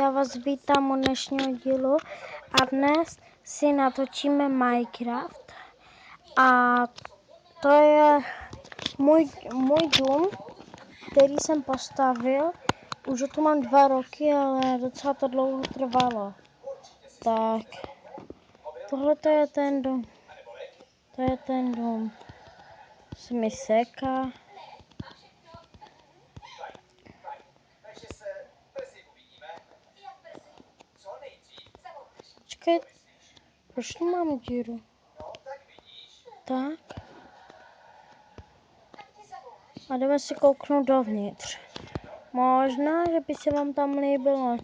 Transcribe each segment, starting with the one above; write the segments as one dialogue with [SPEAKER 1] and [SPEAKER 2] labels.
[SPEAKER 1] Já vás vítám u dnešního dílu a dnes si natočíme Minecraft a to je můj dům, který jsem postavil. Už tu mám 2 roky, ale docela to dlouho trvalo. Tak, tohle to je ten dům. To je ten dům. Se mi seká. Počkej, proč tu mám díru? Tak. A jdeme si kouknout dovnitř. Možná, že by se vám tam líbilo.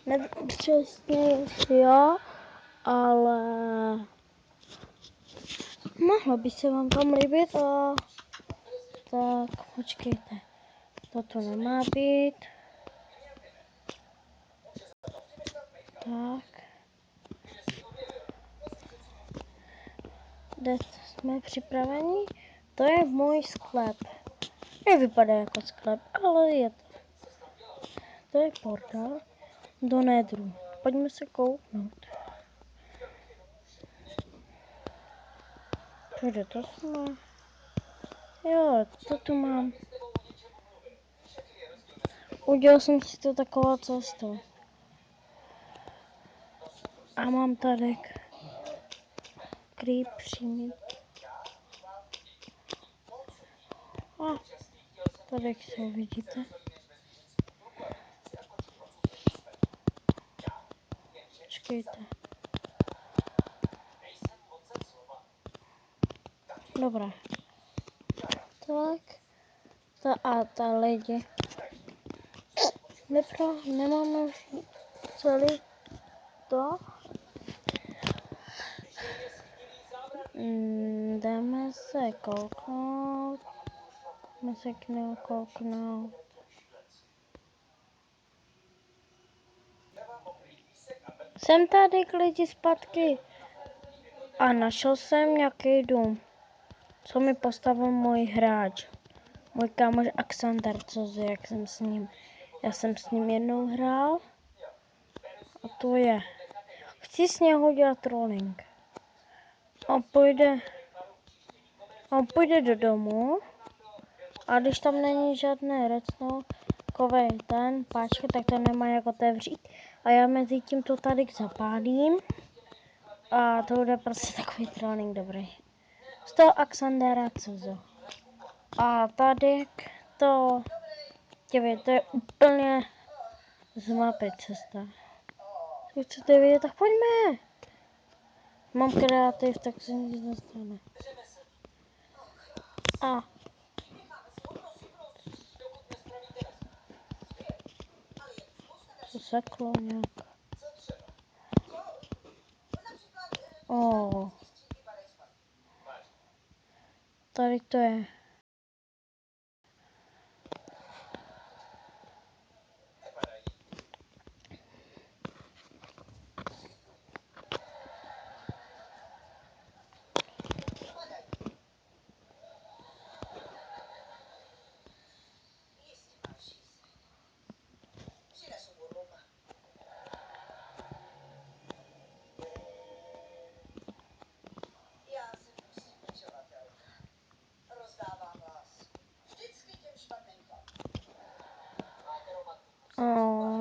[SPEAKER 1] Nevím přesně, jo, ale mohlo by se vám tam líbit a tak počkejte. Toto nemá být. Tak. Kde jsme připraveni? To je můj sklep. Nevypadá jako sklep, ale je to. To je portál do Nedru. Pojďme se kouknout. Kde to jsme? Jo, to tu mám. Udělal jsem si to takovou cestu. A mám tady creep přímý. A tady se uvidíte. Počkejte. Dobré. Tak. Ta lidi. Nemáme už celý to. Jdeme se kouknout. Jsem tady k lidi zpátky. A našel jsem nějaký dům. Co mi postavil můj hráč. Můj kámoš Alexander, já jsem s ním jednou hrál. A to je. Chci s něho udělat trolling. On půjde do domu. A když tam není žádné redstone, kovej ten páčky, tak to nemá jak otevřít. A já mezi tím to tady zapálím. A to bude prostě takový trolling dobrý. Z toho Alexandera Cuzo. A tady to je úplně z mapy cesta. Když chcete vidět, tak pojďme. Mám kreativ, tak se nic nestane. A to seklo nějak. Tady to je.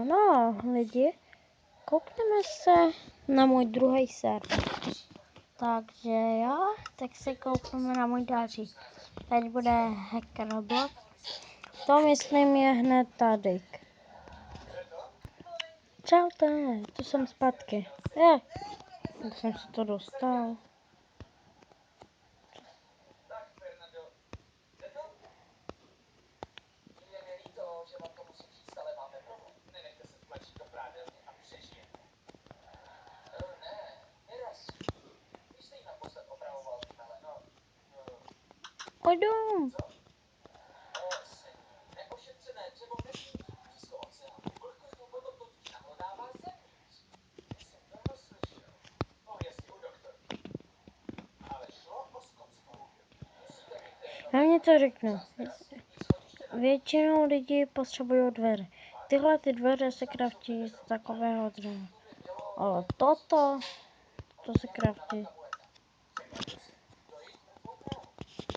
[SPEAKER 1] No, lidi, koukneme se na můj druhý server. Takže jo, tak se koukneme na můj další. Teď bude Hacker Roblox. To myslím je hned tady. Čaute, tu jsem zpátky. Jak jsem se to dostal. Pojďme. Já něco řeknu. Většinou lidí potřebují dveře. Tyhle ty dveře se kraftí z takového dřeva. Ale to se kraftí.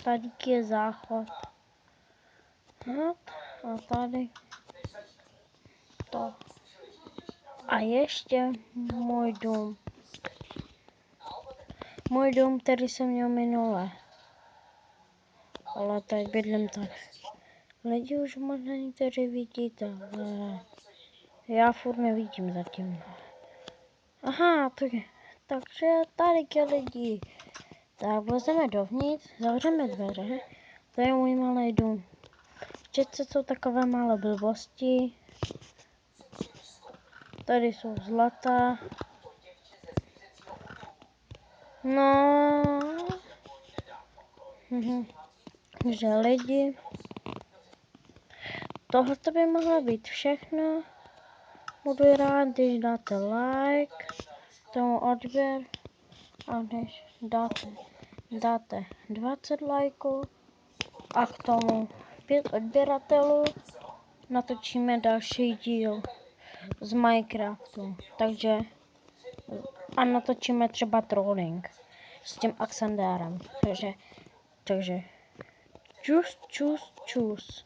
[SPEAKER 1] Tady je záchod. A tady to. A ještě můj dům. Můj dům, který jsem měl minule. Ale teď bydlím tady. Lidi už možná někteří vidíte, ale já furt nevidím zatím. Aha, takže tady je lidi. Tak vlezeme dovnitř, zavřeme dveře. To je můj malý dům. Vždycky jsou takové malé blbosti. Tady jsou zlata. No. Takže lidi. Tohle by mohlo být všechno. Budu rád, když dáte like, tomu odběr a když dáte 20 lajků a k tomu 5 odběratelů natočíme další díl z Minecraftu. Takže a natočíme třeba trolling s tím Axandárem. Takže čus.